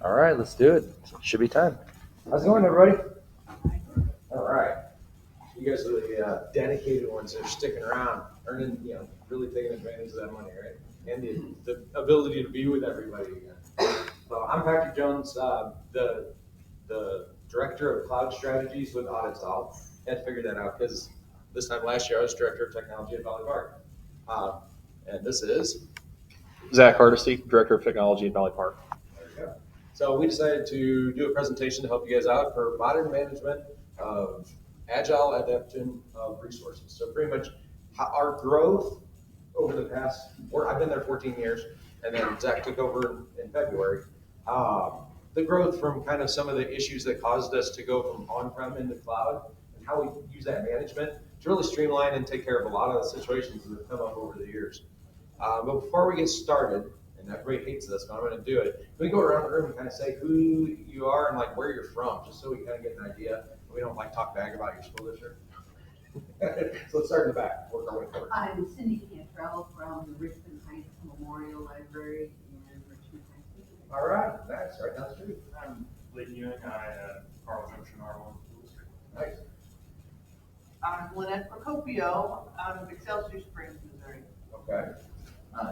All right, let's do it. Should be time. How's it going, everybody? All right. You guys are the dedicated ones that are sticking around, earning, really taking advantage of that money, right? And the ability to be with everybody again. So I'm Patrick Jones, the director of cloud strategies with Untitled. I had to figure that out because this time last year I was director of technology at Valley Park. And this is Zach Hardesty, Director of Technology at Valley Park. There we go. So we decided to do a presentation to help you guys out for modern management of agile adaptation of resources. So pretty much our growth over the past, I've been there 14 years, and then Zach took over in February. The growth from kind of some of the issues that caused us to go from on-prem into cloud and how we use that management to really streamline and take care of a lot of the situations that have come up over the years. But before we get started, and everybody hates this, but I'm going to do it. We go around the room and kind of say who you are and like where you're from, just so we kind of get an idea. We don't like talk bad about your school district. So let's start in the back. Work our way forward. I'm Cindy Cantrell from the Richmond Heights Memorial Library in Richmond Heights. All right, nice. Right down the street. I'm Lee Ewing. I Carl Junction R1 School District. Nice. I'm Lynette Procopio out of Excelsior Springs, Missouri. Okay.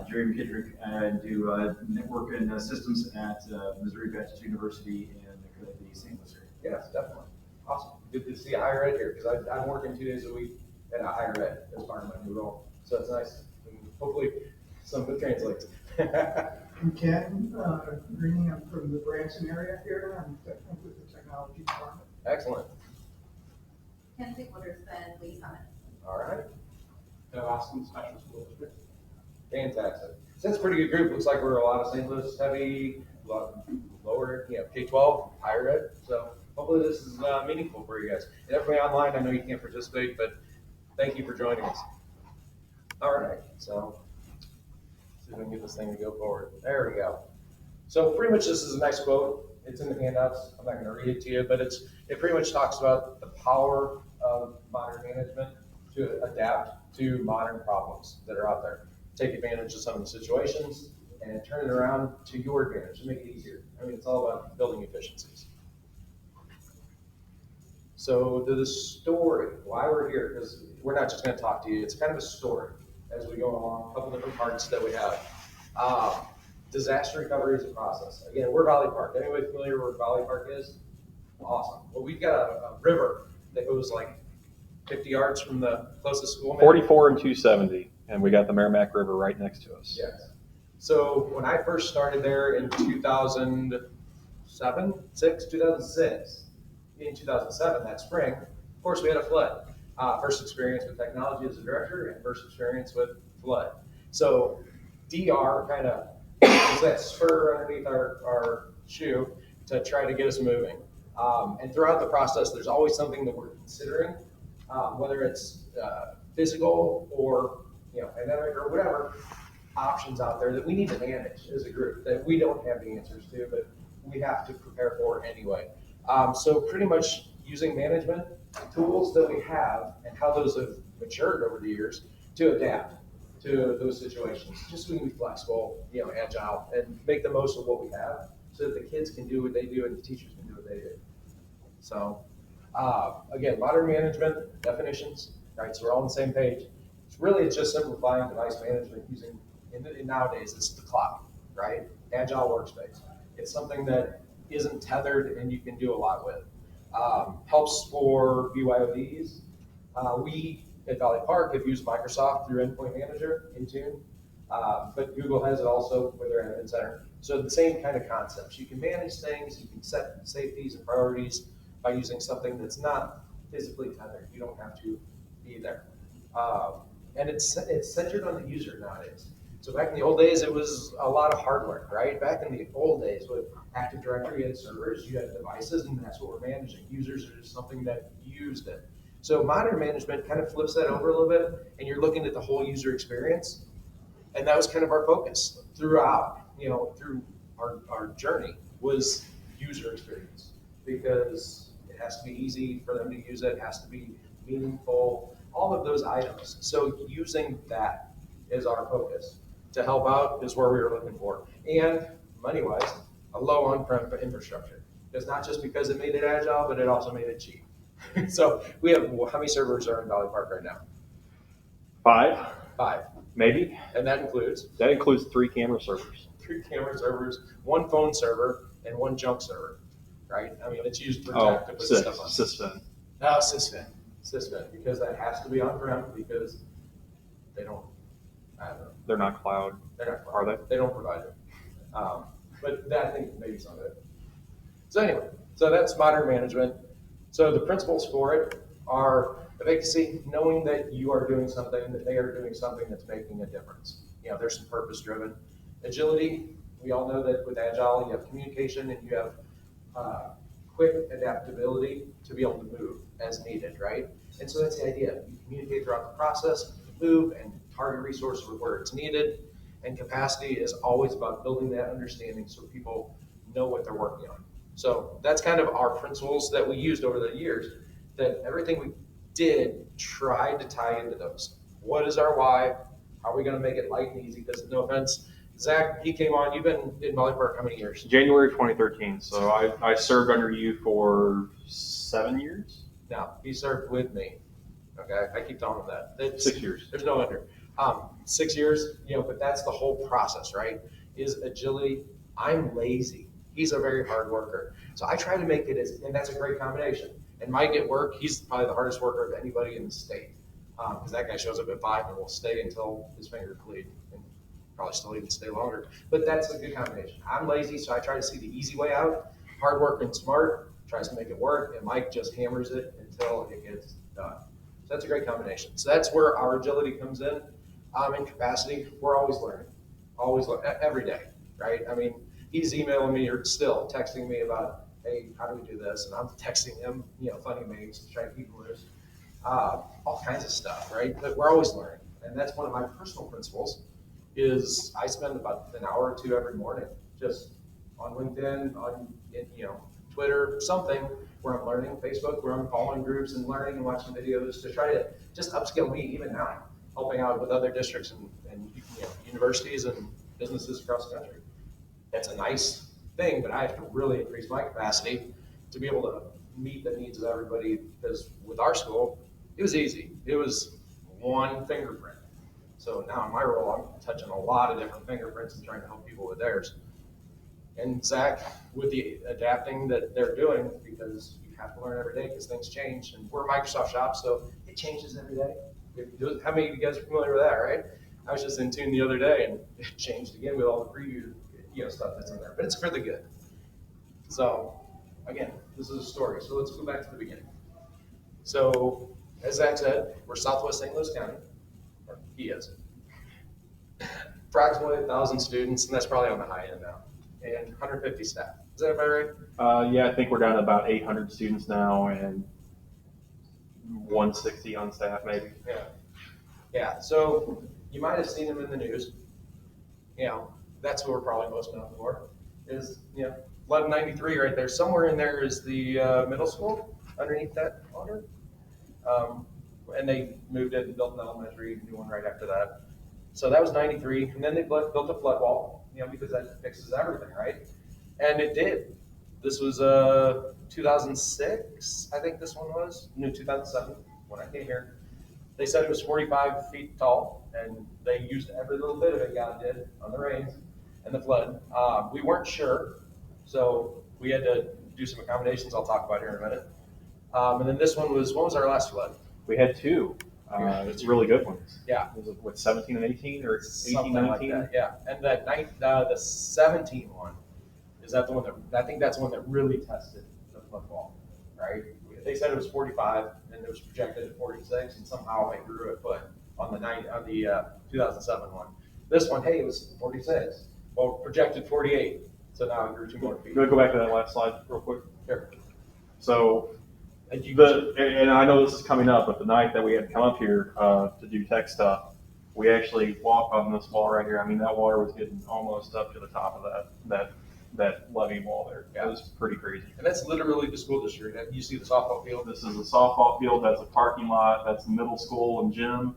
Jerry McKittrick. I do network and systems at Missouri Baptist University in the St. Louis area. Yes, definitely. Awesome. Good to see higher ed here because I'm working 2 days a week at a higher ed as part of my new role. So it's nice. And hopefully some of it translates. I'm Ken Green. I'm from the Branson area here. I'm with the technology department. Excellent. Kenzie Wooderston, Lee Summit. All right. Doug Austin, Special School District. Fantastic. So that's a pretty good group. Looks like we're a lot of St. Louis heavy, a lot lower, K-12, higher ed. So hopefully this is meaningful for you guys. And everybody online, I know you can't participate, but thank you for joining us. All right, so see if we can get this thing to go forward. There we go. So pretty much this is a nice quote. It's in the handouts. I'm not going to read it to you, but it pretty much talks about the power of modern management to adapt to modern problems that are out there. Take advantage of some of the situations and turn it around to your advantage and make it easier. I mean, it's all about building efficiencies. So the story, why we're here, because we're not just going to talk to you. It's kind of a story as we go along, a couple different parts that we have. Disaster recovery is a process. Again, we're Valley Park. Anybody familiar where Valley Park is? Awesome. Well, we've got a river that goes like 50 yards from the closest school. 44 and 270, and we got the Merrimack River right next to us. Yes. So when I first started there in 2006, in 2007, that spring, of course we had a flood. First experience with technology as a director and first experience with flood. So DR kind of was that spur underneath our shoe to try to get us moving. And throughout the process, there's always something that we're considering, whether it's physical or pandemic or whatever options out there that we need to manage as a group that we don't have the answers to, but we have to prepare for anyway. So pretty much using management tools that we have and how those have matured over the years to adapt to those situations, just so we can be flexible, agile, and make the most of what we have so that the kids can do what they do and the teachers can do what they do. So again, modern management definitions, right? So we're all on the same page. It's just simplifying device management using, nowadays, it's the cloud, right? Agile workspace. It's something that isn't tethered and you can do a lot with. Helps for BYODs. We at Valley Park have used Microsoft through Endpoint Manager, Intune, but Google has it also with their Admin Center. So the same kind of concepts. You can manage things, you can set safeties and priorities by using something that's not physically tethered. You don't have to be there. And it's centered on the user nowadays. So back in the old days, it was a lot of hardware, right? Back in the old days with Active Directory, you had servers, you had devices, and that's what we're managing. Users are just something that used it. So modern management kind of flips that over a little bit, and you're looking at the whole user experience. And that was kind of our focus throughout, through our journey was user experience, because it has to be easy for them to use it has to be meaningful, all of those items. So using that is our focus. To help out is where we were looking for. And money-wise, a low on-prem infrastructure. It's not just because it made it agile, but it also made it cheap. So we have, how many servers are in Valley Park right now? 5, 5. maybe. And that includes That includes 3 camera servers. 3 camera servers, 1 phone server, and 1 junk server, right? I mean, it's used for Oh, tech to put 6, stuff on. Sysfin. No, Sysfin, because that has to be on-prem because they don't, I don't know, They're not cloud, they're not, are they? they don't provide it. But that, I think maybe some of it. So anyway, so that's modern management. So the principles for it are efficacy, knowing that you are doing something, that they are doing something that's making a difference. You know, there's some purpose driven. Agility, we all know that with Agile, you have communication and you have quick adaptability to be able to move as needed, right? And so that's the idea. You communicate throughout the process, move and target resources where it's needed. And capacity is always about building that understanding so people know what they're working on. So that's kind of our principles that we used over the years, that everything we did tried to tie into those. What is our why? How are we going to make it light and easy? Because no offense, Zach, he came on, you've been in Valley Park how many years? January 2013. So I served under you for 7 years? No, he served with me. Okay, I keep telling him that. It's, 6 years. There's no under. 6 years, you know, but that's the whole process, right? Is agility. I'm lazy. He's a very hard worker. So I try to make it as, and that's a great combination. And Mike at work, he's probably the hardest worker of anybody in the state. Because that guy shows up at 5 and will stay until his fingers bleed. And probably still even stay longer. But that's a good combination. I'm lazy, so I try to see the easy way out. Hard work and smart, tries to make it work. And Mike just hammers it until it gets done. So that's a great combination. So that's where our agility comes in. In capacity, we're always learning. Every day, right? I mean, he's emailing me or still texting me about, hey, how do we do this? And I'm texting him, you know, funny memes to try to keep him loose. All kinds of stuff, right? But we're always learning. And that's one of my personal principles is I spend about an hour or 2 every morning just on LinkedIn, on, you know, Twitter, something where I'm learning, Facebook, where I'm following groups and learning and watching videos to try to just upskill me even now, helping out with other districts and you know, universities and businesses across the country. That's a nice thing, but I have to really increase my capacity to be able to meet the needs of everybody, because with our school, it was easy. It was one fingerprint. So now in my role, I'm touching a lot of different fingerprints and trying to help people with theirs. And Zach, with the adapting that they're doing, because you have to learn every day because things change, and we're a Microsoft shop, so it changes every day. How many of you guys are familiar with that, right? I was just in tune the other day, and it changed again with all the preview, you know, stuff that's in there, but it's for the good. So again, this is a story. So let's go back to the beginning. So as Zach said, we're Southwest St. Louis County, or he is. Approximately 1,000 students, and that's probably on the high end now, and 150 staff. Is that about right? Yeah, I think we're down to about 800 students now and 160 on staff maybe. Yeah. Yeah, so you might have seen them in the news. You know, that's what we're probably most known for, is, you know, 1193 right there. Somewhere in there is the middle school underneath that honor. And they moved it and built an elementary, new one right after that. So that was 93. And then they built a flood wall, you know, because that fixes everything, right? And it did. This was 2006, I think this one was. No, 2007 when I came here. They said it was 45 feet tall, and they used every little bit of it God did on the rains and the flood. We weren't sure, so we had to do some accommodations I'll talk about here in a minute. And then this one was, when was our last flood? We had 2. It's really good ones. Yeah. Was it what, 17 and 18 or 18, Something 19? like that, yeah. And the 17 one, is that the one that, I think that's the one that really tested the flood wall, right? They said it was 45 and it was projected at 46, and somehow it grew a foot on the 2007 one. This one, hey, it was 46. Well, projected 48, so now it grew 2 more feet. Go back to that last slide real quick. Here. So, and I know this is coming up, but the night that we had to come up here to do tech stuff, we actually walked on this wall right here. I mean, that water was getting almost up to the top of that levee wall there. Yeah. It was pretty crazy. And that's literally the school district. You see the softball field? This is a softball field, that's a parking lot, that's the middle school and gym.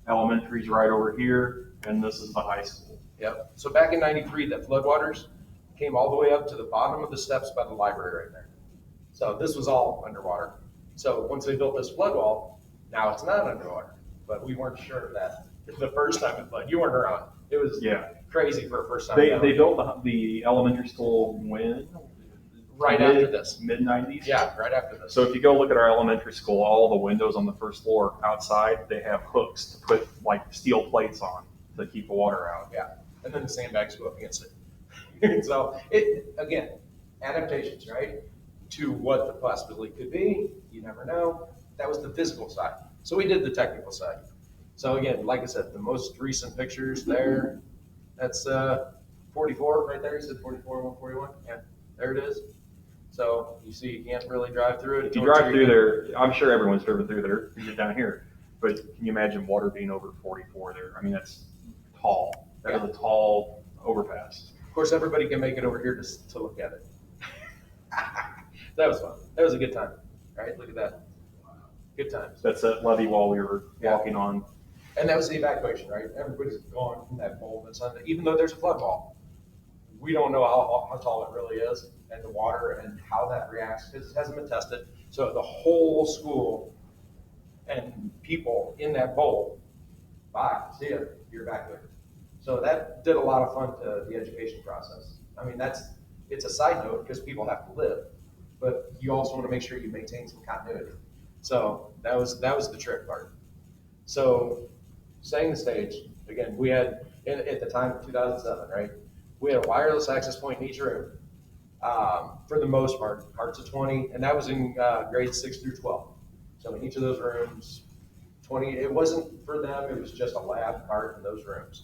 Elementary's right over here, and this is the high school. Yep. So back in 93, the floodwaters, came all the way up to the bottom of the steps by the library right there. So this was all underwater. So once they built this flood wall, now it's not underwater. But we weren't sure of that the first time it flooded. You weren't around. It was Yeah. crazy for a first time. They built the elementary school when? right after this. Mid-90s? Yeah, right after this. So if you go look at our elementary school, all the windows on the first floor outside, they have hooks to put like steel plates on to keep the water out. Yeah, and then the sandbags go up against it. So it, again, adaptations, right? To what the possibility could be, you never know. That was the physical side. So we did the technical side. So again, like I said, the most recent pictures there, that's 44 right there. You said 44, 141. Yeah, there it is. So you see, you can't really drive through it. If you drive through there, I'm sure everyone's driven through there, you get down here. But can you imagine water being over 44 there? I mean, that's tall. That is a tall overpass. Of course, everybody can make it over here to look at it. That was fun. That was a good time, right? Look at that. Good times. That's that levee wall we were walking on. And that was the evacuation, right? Everybody's gone from that bowl that's on, even though there's a flood wall. We don't know how tall it really is and the water and how that reacts because it hasn't been tested. So the whole school and people in that bowl, bye, see ya, you're evacuated. So that did a lot of fun to the education process. I mean, it's a side note because people have to live, but you also want to make sure you maintain some continuity. So that was the trick part. So setting the stage, again, we had, at the time of 2007, right? We had a wireless access point in each room, for the most part, parts of 20, and that was in grades 6 through 12. So in each of those rooms, 20, it wasn't for them, it was just a lab part in those rooms.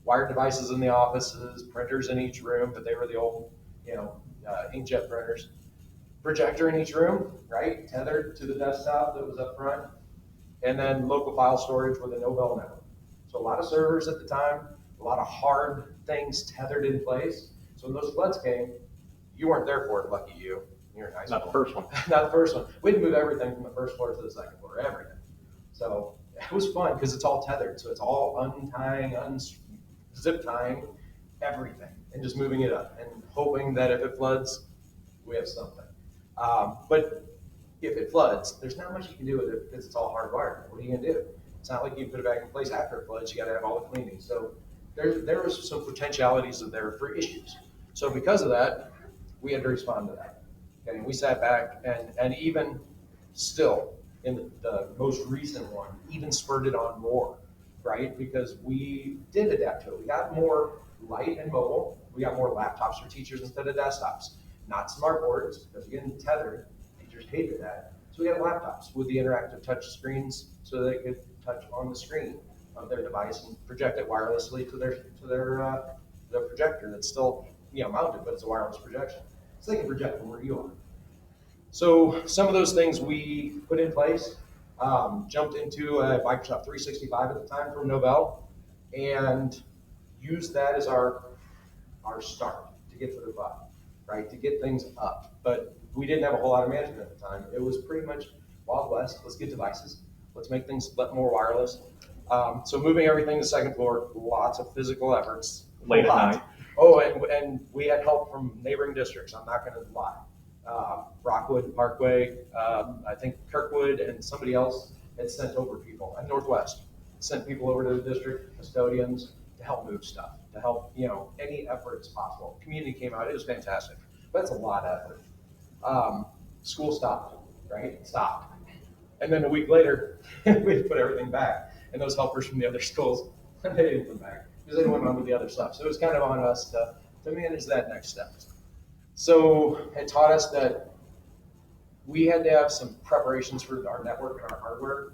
Wired devices in the offices, printers in each room, but they were the old, inkjet printers. Projector in each room, right? Tethered to the desktop that was up front. And then local file storage with a no-bell network. So a lot of servers at the time, a lot of hard things tethered in place. So when those floods came, you weren't there for it, lucky you. You're in high school. Not the first one. Not the first one. We had to move everything from the first floor to the second floor, everything. So it was fun because it's all tethered. So it's all untying, zip tying, everything, and just moving it up and hoping that if it floods, we have something. But if it floods, there's not much you can do with it because it's all hardwired. What are you gonna do? It's not like you can put it back in place after it floods. You gotta have all the cleaning. So there was some potentialities in there for issues. So because of that, we had to respond to that. Okay, we sat back and even still in the most recent one, even spurred it on more, right? Because we did adapt to it. We got more light and mobile. We got more laptops for teachers instead of desktops. Not smart boards, because again, tethered, teachers hated that. So we had laptops with the interactive touch screens so they could touch on the screen of their device and project it wirelessly to their projector that's still mounted, but it's a wireless projection. So they can project from where you are. So some of those things we put in place, jumped into Microsoft 365 at the time from Novell, and used that as our start to get to the cloud, right? To get things up. But we didn't have a whole lot of management at the time. It was pretty much Wild West. Let's get devices. Let's make things more wireless. So moving everything to the second floor, lots of physical efforts. Late at night. Oh, and we had help from neighboring districts. I'm not going to lie. Rockwood, Parkway, I think Kirkwood and somebody else had sent over people, and Northwest sent people over to the district custodians to help move stuff, to help, any efforts possible. Community came out, it was fantastic, but it's a lot of effort. School stopped, right? Stopped. And then a week later, we put everything back, and those helpers from the other schools, they didn't come back because they went on with the other stuff. So it was kind of on us to manage that next step. So it taught us that we had to have some preparations for our network and our hardware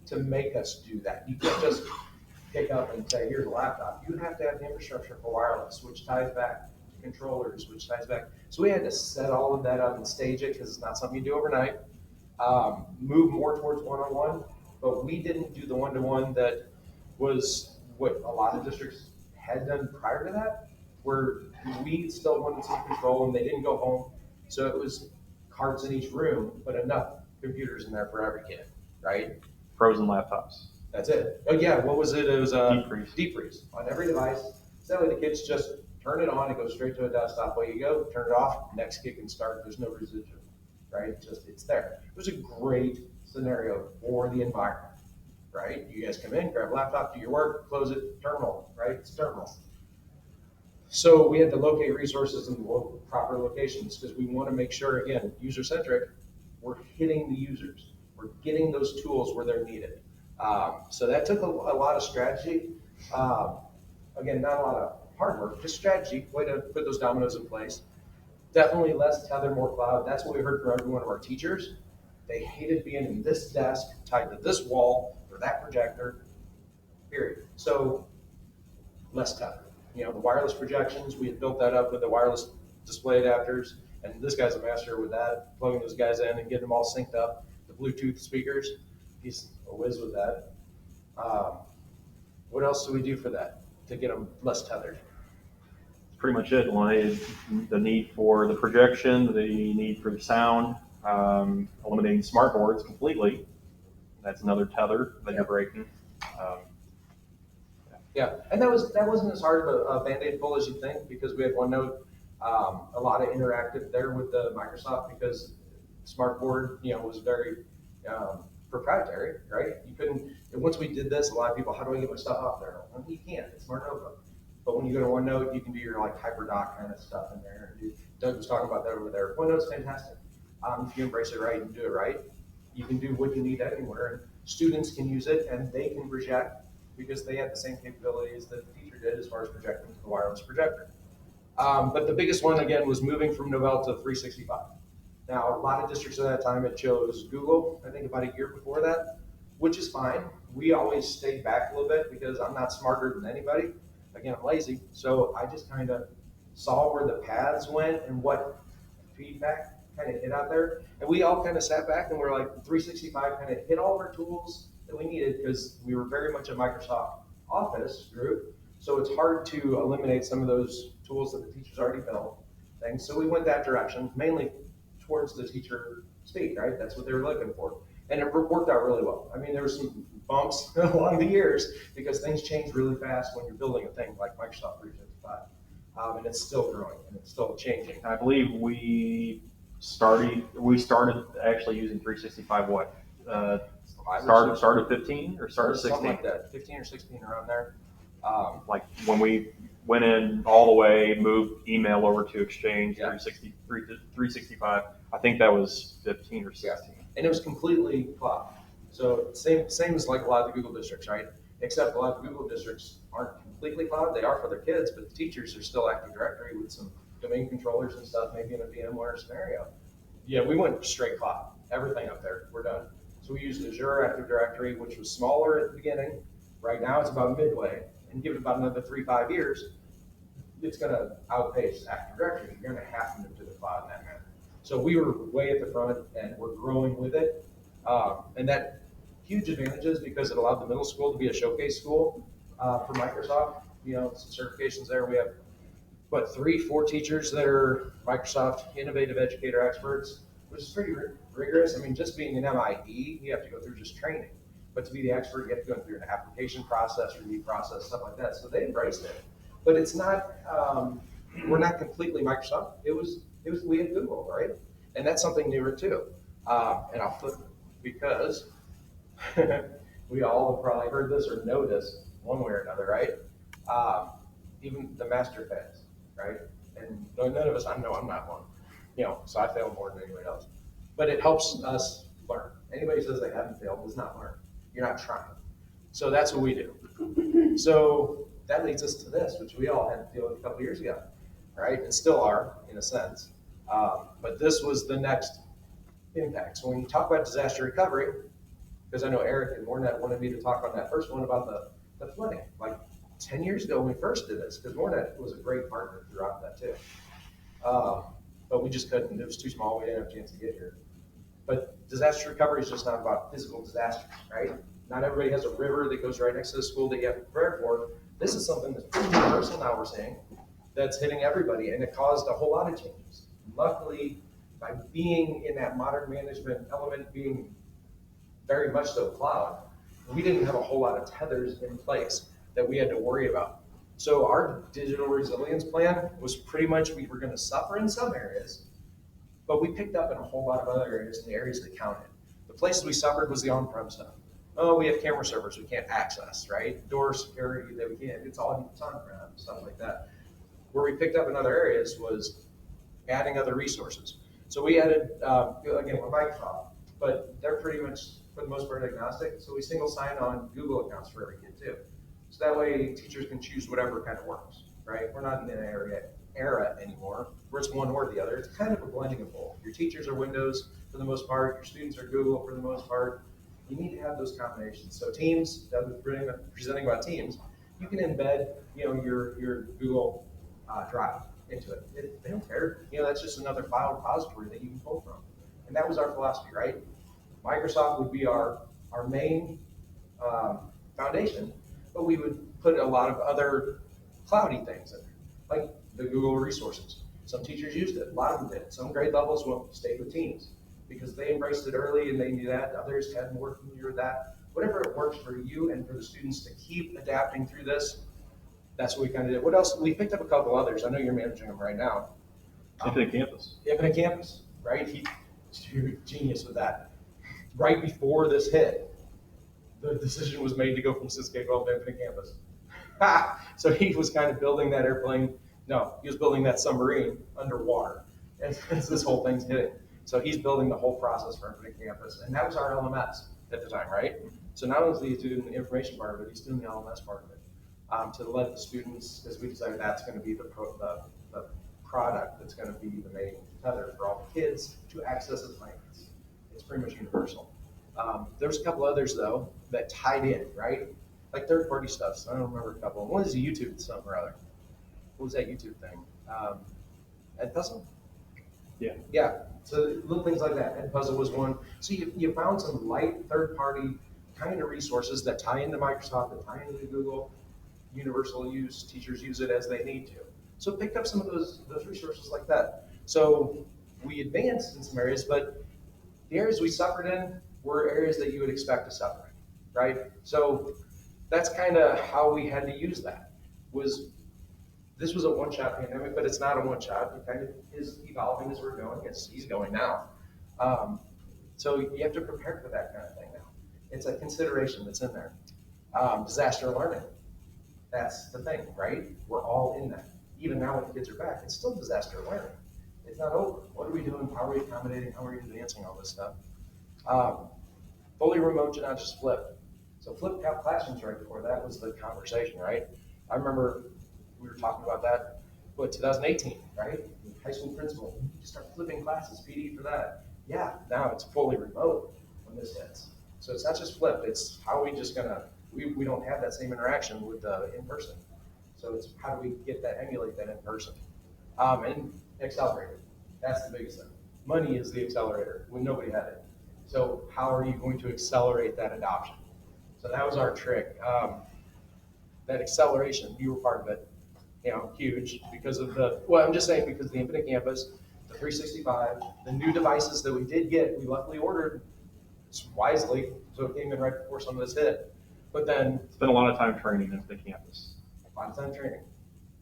to make us do that. You can't just pick up and say, here's a laptop. You have to have the infrastructure for wireless, which ties back to controllers, which ties back. So we had to set all of that up and stage it because it's not something you do overnight. Move more towards one-on-one, but we didn't do the one-to-one that was what a lot of districts had done prior to that, where we still wanted some control and they didn't go home. So it was cards in each room, but enough computers in there for every kid, right? Frozen laptops. That's it. Oh yeah, what was it? It was Deep freeze. Deep freeze on every device. So that way the kids just Turn it on, it goes straight to a desktop. Away you go. Turn it off. Next kick and start. There's no residual, right? It's there. It was a great scenario for the environment, right? You guys come in, grab a laptop, do your work, close it, terminal, right? It's terminal. So we had to locate resources in the proper locations because we want to make sure, again, user-centric, we're hitting the users. We're getting those tools where they're needed. So that took a lot of strategy. Again, not a lot of hard work, just strategy, way to put those dominoes in place. Definitely less tether, more cloud. That's what we heard from every one of our teachers. They hated being in this desk, tied to this wall, or that projector, period. So less tether. The wireless projections, we had built that up with the wireless display adapters, and this guy's a master with that, plugging those guys in and getting them all synced up. The Bluetooth speakers, he's a whiz with that. What else do we do for that to get them less tethered? That's pretty much it. The need for the projection, the need for the sound, eliminating smart boards completely. That's another tether that you're breaking. Yeah, and that wasn't as hard of a Band-Aid pull as you think because we had OneNote, a lot of interactive there with the Microsoft because Smartboard, was very proprietary, right? You couldn't. Once we did this, a lot of people, how do I get my stuff off there? Well, you can't. It's Smart Notebook. But when you go to OneNote, you can do your like HyperDoc kind of stuff in there. Doug was talking about that over there. OneNote's fantastic. If you embrace it right and do it right, you can do what you need anywhere. And students can use it and they can project because they have the same capabilities that the teacher did as far as projecting to the wireless projector. But the biggest one, again, was moving from Novell to 365. Now, a lot of districts at that time had chose Google, I think about a year before that, which is fine. We always stayed back a little bit because I'm not smarter than anybody. Again, I'm lazy. So I just kind of saw where the paths went and what feedback kind of hit out there. And we all kind of sat back and we're like, 365 kind of hit all of our tools that we needed because we were very much a Microsoft Office group. So it's hard to eliminate some of those tools that the teachers already built. Things. So we went that direction, mainly towards the teacher speak, right? That's what they were looking for. And it worked out really well. I mean, there were some bumps along the years because things change really fast when you're building a thing like Microsoft 365. And it's still growing and it's still changing. I believe we started actually using 365 what? Started 15 or started 16? Something like that, 15 or 16 around there. Like when we went in all the way, moved email over to Exchange, Yeah. 365. I think that was 15 or 16. Yeah. And it was completely cloud. So same as like a lot of the Google districts, right? Except a lot of the Google districts aren't completely cloud. They are for their kids, but the teachers are still Active Directory with some domain controllers and stuff, maybe in a VMware scenario. Yeah, we went straight cloud. Everything up there, we're done. So we used Azure Active Directory, which was smaller at the beginning. Right now it's about midway. And give it about another 3-5 years, it's going to outpace Active Directory. You're going to have to move to the cloud in that manner. So we were way at the front and we're growing with it. And that huge advantages because it allowed the middle school to be a showcase school for Microsoft. Some certifications there. We have, 3-4 teachers that are Microsoft Innovative Educator Experts, which is pretty rigorous. I mean, just being an MIE, you have to go through just training. But to be the expert, you have to go through an application process, review process, stuff like that. So they embraced it. But it's not, we're not completely Microsoft. We had Google, right? And that's something newer too. And I'll flip because we all have probably heard this or know this one way or another, right? Even the master fans, right? And none of us, I know I'm not one, so I fail more than anybody else. But it helps us learn. Anybody who says they haven't failed does not learn. You're not trying. So that's what we do. So that leads us to this, which we all had to deal with a couple years ago, right? And still are, in a sense. But this was the next impact. So when you talk about disaster recovery, because I know Eric and MOREnet wanted me to talk on that first one about the flooding. Like 10 years ago when we first did this, because MOREnet was a great partner throughout that too. But we just couldn't, it was too small, we didn't have a chance to get here. But disaster recovery is just not about physical disasters, right? Not everybody has a river that goes right next to the school that you have to prepare for. This is something that's pretty universal now we're seeing that's hitting everybody, and it caused a whole lot of changes. Luckily, by being in that modern management element, being very much so cloud, we didn't have a whole lot of tethers in place that we had to worry about. So our digital resilience plan was pretty much, we were gonna suffer in some areas, but we picked up in a whole lot of other areas, and the areas that counted. The places we suffered was the on-prem stuff. Oh, we have camera servers we can't access, right? Door security that we can't, it's all on-prem, stuff like that. Where we picked up in other areas was adding other resources. So we added, again, with Microsoft, but they're pretty much, for the most part, agnostic. So we single sign on Google accounts for every kid too. So that way teachers can choose whatever kind of works, right? We're not in an era anymore where it's one or the other. It's kind of a blending of both. Your teachers are Windows for the most part. Your students are Google for the most part. You need to have those combinations. So Teams, that was presenting about Teams, you can embed, your Google Drive into it. They don't care. That's just another file repository that you can pull from. And that was our philosophy, right? Microsoft would be our main foundation, but we would put a lot of other cloudy things in there, like the Google resources. Some teachers used it, a lot of them did. Some grade levels stayed with Teams because they embraced it early and they knew that. Others hadn't worked familiar with that. Whatever it works for you and for the students to keep adapting through this, that's what we kind of did. What else? We picked up a couple others. I know you're managing them right now. Infinite Campus. Infinite Campus, right? He's genius with that. Right before this hit, the decision was made to go from Cisco 12 to Infinite Campus. So he was kind of building that airplane. No, he was building that submarine underwater as this whole thing's hitting. So he's building the whole process for Infinite Campus. And that was our LMS at the time, right? So not only is he doing the information part of it, he's doing the LMS part of it. To let the students, because we decided that's going to be the product that's going to be the main tether for all the kids to access the plans. It's pretty much universal. There's a couple others though that tied in, right? Like third-party stuff. So I don't remember a couple. One is a YouTube something or other. What was that YouTube thing? Edpuzzle? Yeah. Yeah. So little things like that. Edpuzzle was one. So you found some light third-party kind of resources that tie into Microsoft, that tie into Google. Universal use, teachers use it as they need to. So picked up some of those resources like that. So we advanced in some areas, but the areas we suffered in were areas that you would expect to suffer in, right? So that's kind of how we had to use that. This was a one-shot pandemic, but it's not a one-shot. It kind of is evolving as we're going. He's going now. So you have to prepare for that kind of thing now. It's a consideration that's in there. Disaster learning. That's the thing, right? We're all in that. Even now when the kids are back, it's still disaster learning. It's not over. What are we doing? How are we accommodating? How are we advancing all this stuff? Fully remote, not just flip. So flipped classrooms right before that was the conversation, right? I remember we were talking about that, 2018, right? High school principal, you just start flipping classes, PD for that. Yeah, now it's fully remote when this hits. So it's not just flip, it's how we just gonna, we don't have that same interaction with in person. So it's how do we emulate that in person? And accelerator, that's the biggest thing. Money is the accelerator when nobody had it. So how are you going to accelerate that adoption? So that was our trick. That acceleration, you were part of it, huge because of I'm just saying because of the Infinite Campus, the 365, the new devices that we did get, we luckily ordered wisely, so it came in right before some of this hit. But then Spent a lot of time training at the campus. a lot of time training,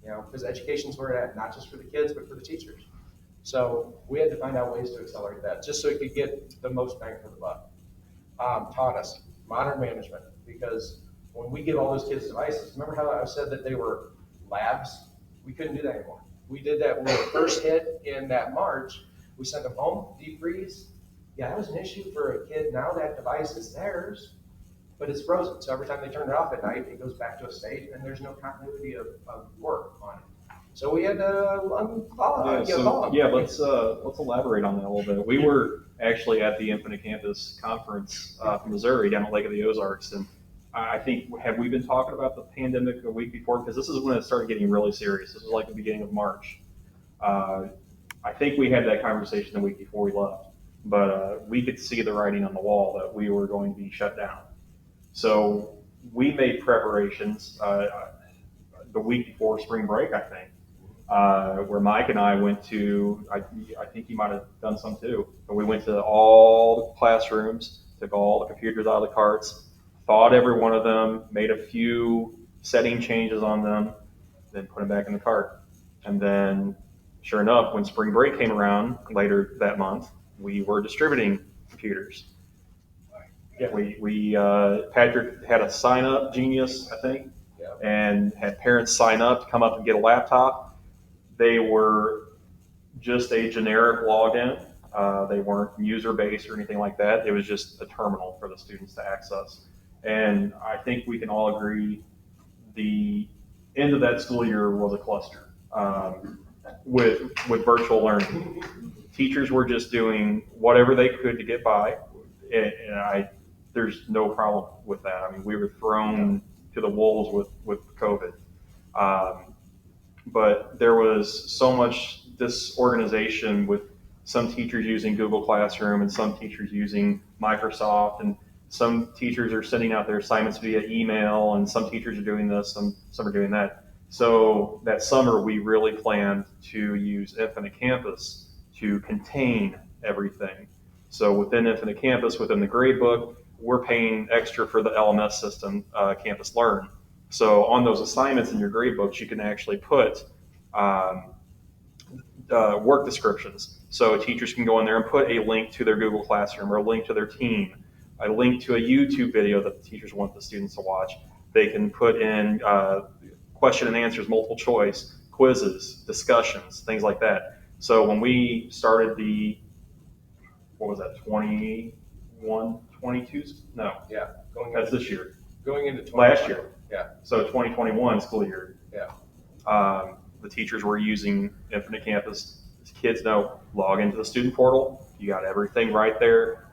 because education's where it's at, not just for the kids, but for the teachers. So we had to find out ways to accelerate that just so it could get the most bang for the buck. Taught us modern management because when we give all those kids devices, remember how I said that they were labs? We couldn't do that anymore. We did that when we first hit in that March. We sent them home, deep freeze. Yeah, that was an issue for a kid. Now that device is theirs, but it's frozen. So every time they turn it off at night, it goes back to a state and there's no continuity of work on it. So we had to Let's elaborate on that a little bit. We were actually at the Infinite Campus conference from Missouri down at Lake of the Ozarks, and I think, have we been talking about the pandemic a week before? Because this is when it started getting really serious. This was like the beginning of March. I think we had that conversation the week before we left, but we could see the writing on the wall that we were going to be shut down. So we made preparations the week before spring break, I think, where Mike and I went to, I think he might have done some too, but we went to all the classrooms, took all the computers out of the carts, thawed every one of them, made a few setting changes on them, then put them back in the cart. And then, sure enough, when spring break came around later that month, we were distributing computers. Patrick had a sign up genius, I think, and had parents sign up to come up and get a laptop. They were just a generic login. They weren't user based or anything like that. It was just a terminal for the students to access. And I think we can all agree the end of that school year was a cluster with virtual learning. Teachers were just doing whatever they could to get by, and there's no problem with that. I mean, we were thrown to the wolves with COVID. But there was so much disorganization with some teachers using Google Classroom and some teachers using Microsoft, and some teachers are sending out their assignments via email, and some teachers are doing this, and some are doing that. So that summer, we really planned to use Infinite Campus to contain everything. So within Infinite Campus, within the gradebook, we're paying extra for the LMS system, Campus Learn. So on those assignments in your gradebooks, you can actually put work descriptions. So teachers can go in there and put a link to their Google Classroom or a link to their team, a link to a YouTube video that the teachers want the students to watch. They can put in question and answers, multiple choice, quizzes, discussions, things like that. So when we started what was that, 21, 22? No, Yeah. that's this year. Going into Last year. Yeah. So 2021 school year. Yeah. The teachers were using Infinite Campus. As kids know, log into the student portal. You got everything right there.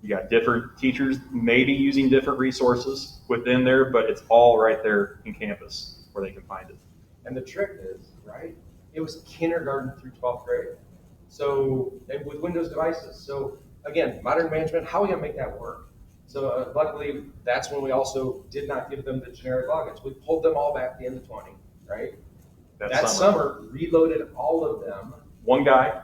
You got different teachers maybe using different resources within there, but it's all right there in Campus where they can find it. And the trick is, right, it was kindergarten through 12th grade. So, and with Windows devices. So again, modern management, how are we gonna make that work? So luckily, that's when we also did not give them the generic logins. We pulled them all back at the end of 20, right? That summer, reloaded all of them. One guy,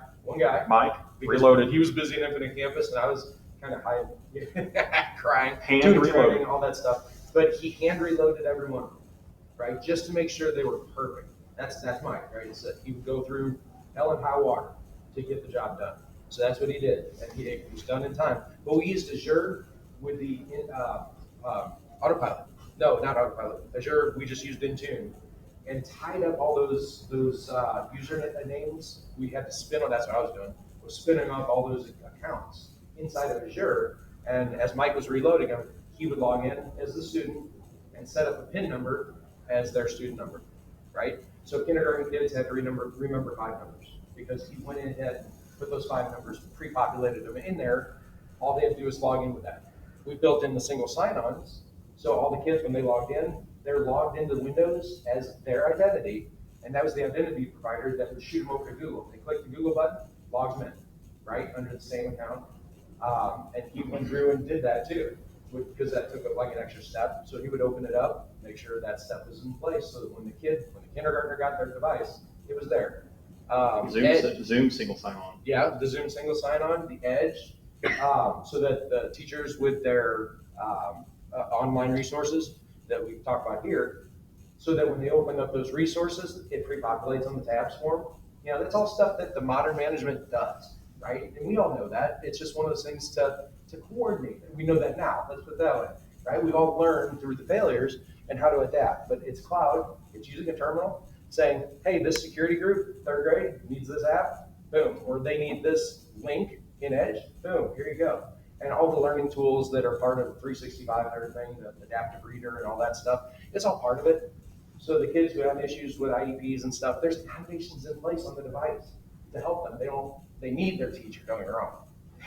Mike, reloaded. He was busy in Infinite Campus, and I was kind of hiding, crying, Hand doing reloaded. training, all that stuff. But he hand reloaded every one of them, right? Just to make sure they were perfect. That's Mike, right? So he would go through hell and high water to get the job done. So that's what he did, and he was done in time. But we used Azure with the autopilot. No, not autopilot. Azure, we just used Intune, and tied up all those user names. We had to spin on. That's what I was doing. Was spinning up all those accounts inside of Azure. And as Mike was reloading them, he would log in as the student and set up a PIN number as their student number, right? So kindergarten kids had to remember 5 numbers because he went in ahead, put those 5 numbers, pre-populated them in there. All they had to do is log in with that. We built in the single sign-ons, so all the kids, when they logged in, they're logged into Windows as their identity, and that was the identity provider that would shoot them over to Google. They click the Google button, logs them in, right, under the same account. And he went through and did that too, because that took like an extra step. So he would open it up, make sure that step was in place, so that when the kindergartner got their device, it was there. Zoom single sign-on. Yeah, the Zoom single sign-on, the Edge, so that the teachers with their online resources that we talked about here, so that when they open up those resources, it pre-populates on the tabs for them. You know, that's all stuff that the modern management does, right? And we all know that. It's just one of those things to coordinate. We know that now. Let's put it that way, right? We've all learned through the failures and how to adapt. But it's cloud. It's using a terminal, saying, hey, this security group, 3rd grade, needs this app. Boom. Or they need this link in Edge. Boom. Here you go. And all the learning tools that are part of 365 and everything, the adaptive reader and all that stuff, it's all part of it. So the kids who have issues with IEPs and stuff, there's accommodations in place on the device to help them. They need their teacher, don't get me wrong.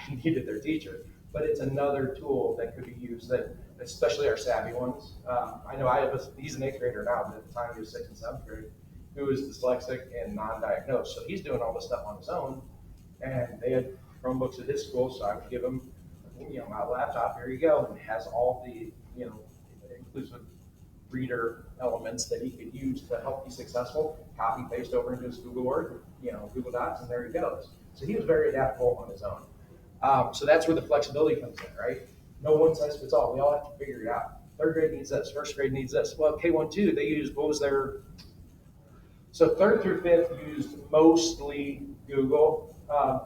They needed their teacher. But it's another tool that could be used, that especially our savvy ones. I know he's an 8th grader now, but at the time he was 6th and 7th grade, who is dyslexic and non-diagnosed. So he's doing all this stuff on his own. And they had Chromebooks at his school, so I would give him, my laptop, here you go, and it has all the, inclusive reader elements that he could use to help be successful, copy, paste over into his Google Word, Google Docs, and there he goes. So he was very adaptable on his own. So that's where the flexibility comes in, right? No one size fits all. We all have to figure it out. 3rd grade needs this, 1st grade needs this. Well, K1, 2, they used, what was their So third through fifth used mostly Google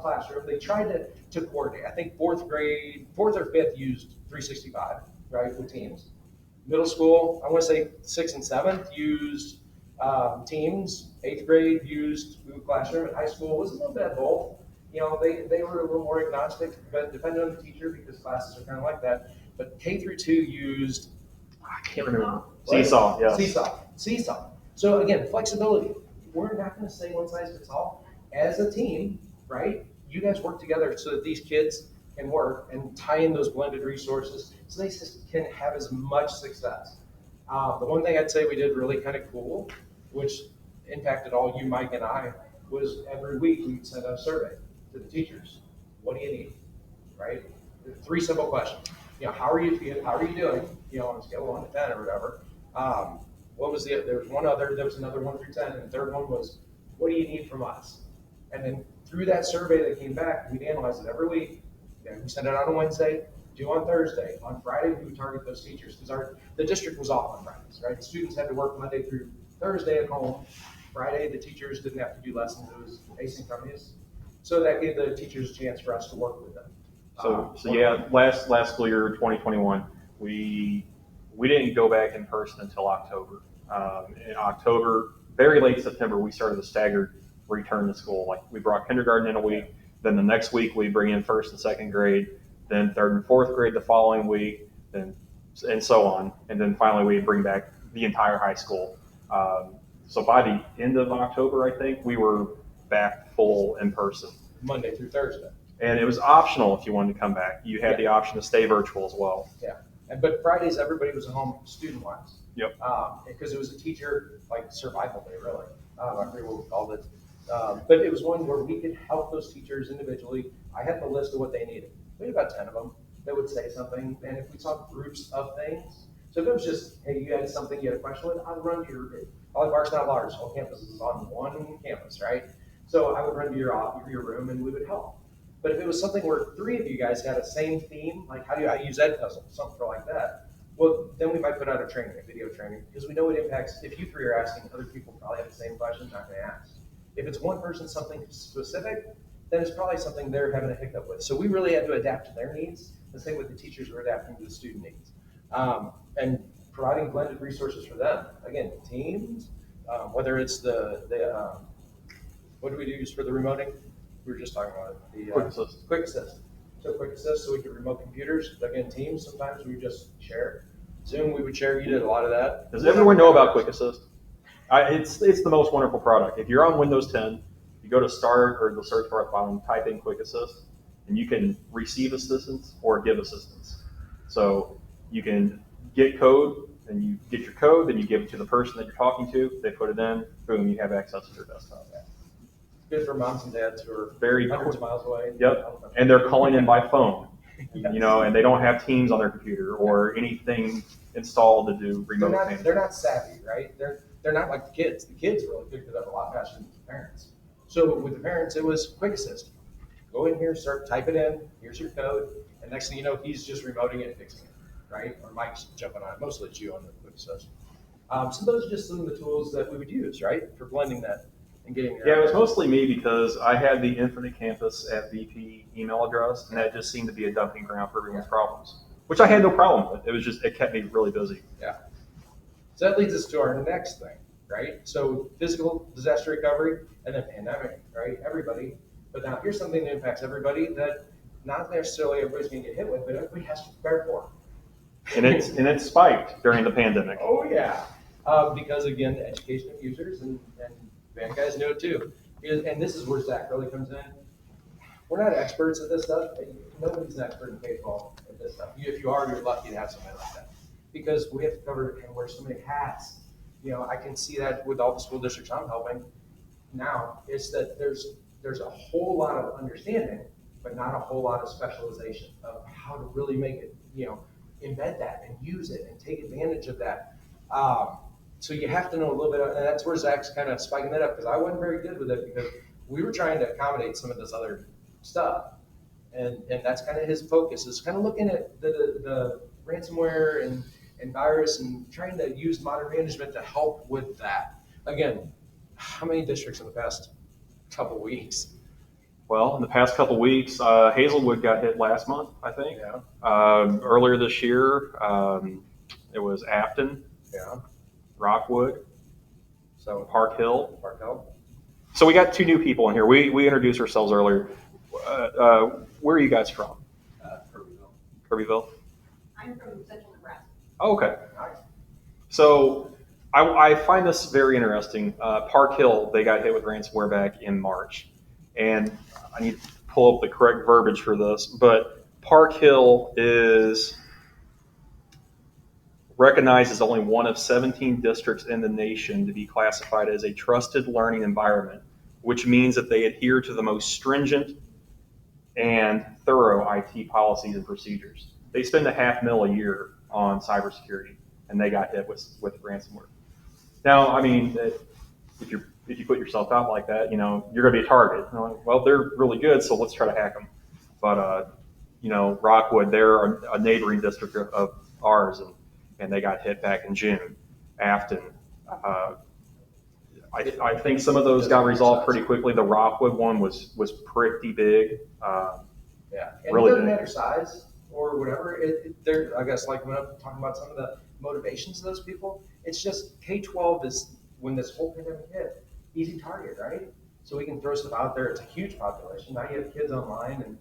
Classroom. They tried to coordinate. I think fourth or fifth used 365, right, with Teams. Middle school, I want to say sixth and seventh used Teams. Eighth grade used Google Classroom. And high school was a little bit of both. You know, they were a little more agnostic, but depending on the teacher, because classes are kind of like that. But K through 2 used, I can't remember. Seesaw, yes. Seesaw. So again, flexibility. We're not going to say one size fits all. As a team, right? You guys work together so that these kids can work and tie in those blended resources so they can have as much success. The one thing I'd say we did really kind of cool, which impacted all you, Mike, and I, was every week we'd send out a survey to the teachers. What do you need? Right? 3 simple questions. You know, how are you doing? You know, on a scale of 1 to 10 or whatever. What was there was one other, there was another 1 through 10, and the third one was, what do you need from us? And then through that survey that came back, we'd analyze it every week. We send it out on Wednesday, due on Thursday. On Friday, we would target those teachers because the district was off on Fridays, right? The students had to work Monday through Thursday at home. Friday, the teachers didn't have to do lessons. It was asynchronous. So that gave the teachers a chance for us to work with them. So yeah, last school year, 2021, we didn't go back in person until October. In October, very late September, we started the staggered return to school. Like we brought kindergarten in a week, then the next week we bring in first and second grade, then third and fourth grade the following week, then and so on, and then finally we bring back the entire high school. So by the end of October, I think we were back full in person. Monday through Thursday. And it was optional if you wanted to come back. You had the option to stay virtual as well. Yeah. But Fridays, everybody was at home student-wise. Yep. Because it was a teacher, like, survival day, really. I forget what we called it. But it was one where we could help those teachers individually. I had the list of what they needed. We had about 10 of them that would say something. And if we saw groups of things, so if it was just, hey, you had something you had a question with, I'd run to your, all Barks Not Large, whole campus is on one campus, right? So I would run to your room and we would help. But if it was something where 3 of you guys had a same theme, like how do I use Edpuzzle, something like that, well, then we might put out a video training, because we know it impacts, if you 3 are asking, other people probably have the same question, not gonna ask. If it's one person something specific, then it's probably something they're having a hiccup with. So we really had to adapt to their needs. The same with the teachers were adapting to the student needs. And providing blended resources for them. Again, teams, whether it's what do we use for the remoting? We were just talking about it. The Quick Assist. Quick Assist. So Quick Assist, so we could remote computers. Again, Teams, sometimes we would just share. Zoom, we would share. You did a lot of that. Does everyone know about Quick Assist? It's the most wonderful product. If you're on Windows 10, you go to Start or the search bar at the bottom, type in Quick Assist, and you can receive assistance or give assistance. So you can get code, and you get your code, then you give it to the person that you're talking to. They put it in, boom, you have access to their desktop. Good for moms and dads who are Very hundreds of miles away. Yep, and they're calling in by phone, you know, and they don't have Teams on their computer or anything installed to do remote payments. They're not savvy, right? They're not like the kids. The kids really picked it up a lot faster than the parents. So with the parents, it was Quick Assist. Go in here, type it in, here's your code, and next thing you know, he's just remoting it and fixing it, right? Or Mike's jumping on it. Mostly it's you on the Quick Assist. So those are just some of the tools that we would use, right, for blending that. Yeah, it was mostly me because I had the Infinite Campus at VP email address, and that just seemed to be a dumping ground for everyone's problems, which I had no problem with. It kept me really busy. Yeah. So that leads us to our next thing, right? So physical disaster recovery and then pandemic, right? Everybody. But now here's something that impacts everybody that not necessarily everybody's going to get hit with, but everybody has to prepare for. And it spiked during the pandemic. Oh yeah, because again, the education of users and bad guys know it too. And this is where Zach really comes in. We're not experts at this stuff. Nobody's an expert in K-12 at this stuff. If you are, you're lucky to have somebody like that. Because we have to cover and wear so many hats. You know, I can see that with all the school districts I'm helping now, is that there's a whole lot of understanding, but not a whole lot of specialization of how to really make it, you know, embed that and use it and take advantage of that. So you have to know a little bit, and that's where Zach's kind of spiking that up, because I wasn't very good with it because we were trying to accommodate some of this other stuff. And that's kind of his focus, is kind of looking at the ransomware and virus and trying to use modern management to help with that. Again, How many districts in the past couple weeks? Well, in the past couple weeks, Hazelwood got hit last month, I think. Yeah, Earlier this year, it was Afton, yeah. Rockwood, So Park Hill. Park Hill. So we got two new people in here. We introduced ourselves earlier. Where are you guys from? Kirbyville. Kirbyville? I'm from Central Nebraska. Oh, okay. Nice. So I find this very interesting. Park Hill, they got hit with ransomware back in March. And I need to pull up the correct verbiage for this, but Park Hill is recognized as only one of 17 districts in the nation to be classified as a trusted learning environment, which means that they adhere to the most stringent and thorough IT policies and procedures. They spend $500,000 a year on cybersecurity, and they got hit with ransomware. Now, I mean, if you put yourself out like that, you're going to be a target. Well, they're really good, so let's try to hack them. But Rockwood, they're a neighboring district of ours, and they got hit back in June. Afton, I think some of those got resolved pretty quickly. The Rockwood one was pretty big. Yeah, and Really it doesn't big. matter size or whatever. There, I guess, like when I'm talking about some of the motivations of those people, it's just K-12 is when this whole pandemic hit, easy target, right? So we can throw stuff out there. It's a huge population. Now you have kids online, and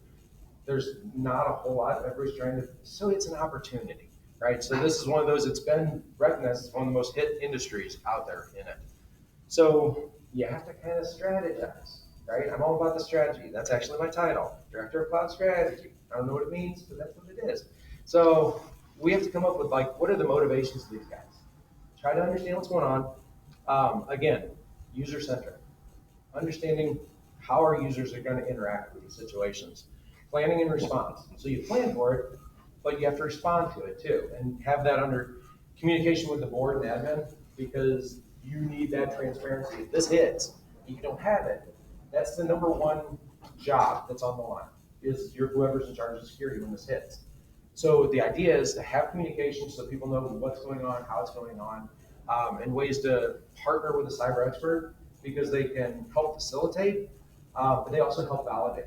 there's not a whole lot. Everybody's trying to, so it's an opportunity, right? So this is one of those. It's been recognized as one of the most hit industries out there in it. So you have to kind of strategize, right? I'm all about the strategy. That's actually my title, Director of Cloud Strategy. I don't know what it means, but that's what it is. So we have to come up with what are the motivations of these guys? Try to understand what's going on. Again, user-centric. Understanding how our users are going to interact with these situations. Planning and response. So you plan for it, but you have to respond to it too, and have that under communication with the board and admin, because you need that transparency. If this hits, and you don't have it, that's the number one job that's on the line, is you're whoever's in charge of security when this hits. So the idea is to have communication so people know what's going on, how it's going on, and ways to partner with a cyber expert, because they can help facilitate, but they also help validate.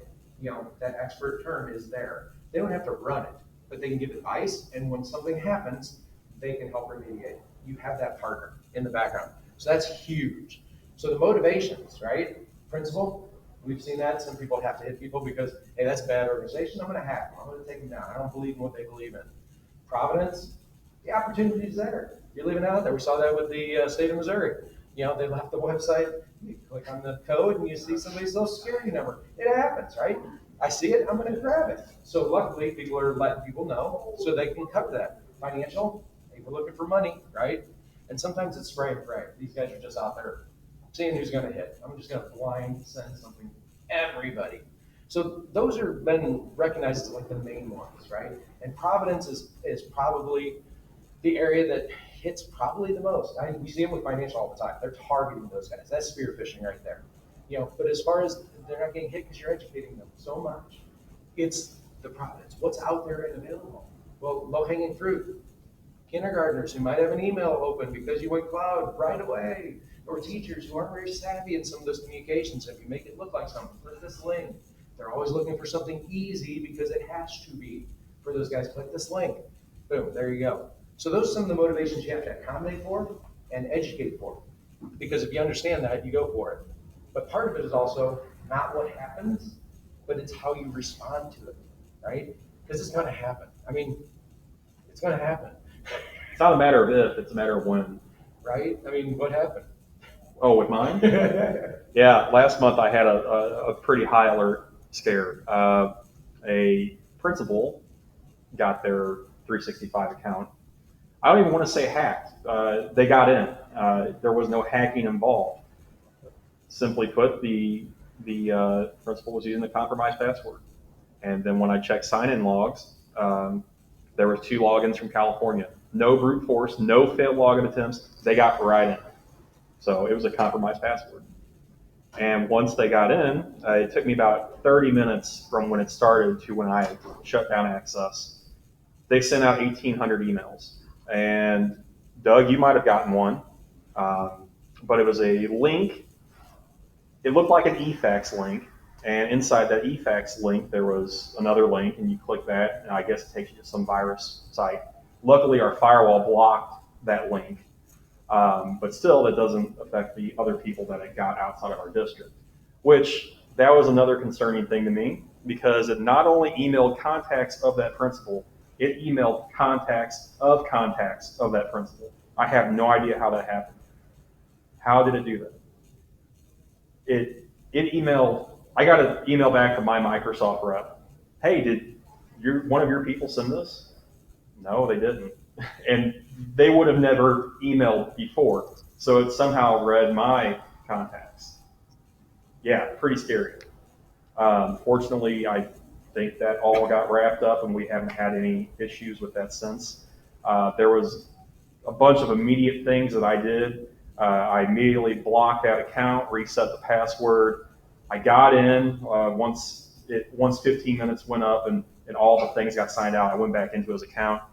That expert term is there. They don't have to run it, but they can give advice, and when something happens, they can help remediate. You have that partner in the background. So that's huge. So the motivations, right? Principle, we've seen that. Some people have to hit people because, hey, that's a bad organization. I'm going to hack them. I'm going to take them down. I don't believe in what they believe in. Providence, the opportunity is there. You're leaving out there. We saw that with the state of Missouri. They left the website. You click on the code and you see somebody's social security number. It happens, right? I see it. I'm going to grab it. So luckily, people are letting people know so they can cover that. Financial, people looking for money, right? And sometimes it's spray and pray. These guys are just out there seeing who's going to hit. I'm just going to blind send something to everybody. So those are been recognized as the main ones, right? And Providence is probably the area that hits probably the most. We see it with financial all the time. They're targeting those guys. That's spear phishing right there. But as far as they're not getting hit because you're educating them so much, it's the Providence. What's out there and available? Well, low-hanging fruit. Kindergartners who might have an email open because you went cloud right away, or teachers who aren't very savvy in some of those communications. If you make it look like something, click this link. They're always looking for something easy because it has to be for those guys. Click this link. Boom, there you go. So those are some of the motivations you have to accommodate for and educate for. Because if you understand that, you go for it. But part of it is also not what happens, but it's how you respond to it, right? Because it's going to happen. I mean, it's going to happen. It's not a matter of if, it's a matter of when. Right? I mean, what happened? Oh, with mine? Yeah, last month I had a pretty high alert scare. A principal got their 365 account. I don't even want to say hacked. They got in. There was no hacking involved. Simply put, the principal was using the compromised password. And then when I checked sign-in logs, there were 2 logins from California. No brute force, no failed login attempts. They got right in. So it was a compromised password. And once they got in, it took me about 30 minutes from when it started to when I shut down access. They sent out 1,800 emails. And Doug, you might have gotten one, but it was a link it looked like an eFax link, and inside that eFax link there was another link, and you click that, and I guess it takes you to some virus site. Luckily, our firewall blocked that link, but still, that doesn't affect the other people that it got outside of our district. Which that was another concerning thing to me, because it not only emailed contacts of that principal, it emailed contacts of that principal. I have no idea how that happened. How did it do that? It emailed. I got an email back from my Microsoft rep. Hey, did one of your people send this? No, they didn't, and they would have never emailed before. So it somehow read my contacts. Yeah, pretty scary. Fortunately, I think that all got wrapped up, and we haven't had any issues with that since. There was a bunch of immediate things that I did. I immediately blocked that account, reset the password. I got in once 15 minutes went up and all the things got signed out. I went back into his account.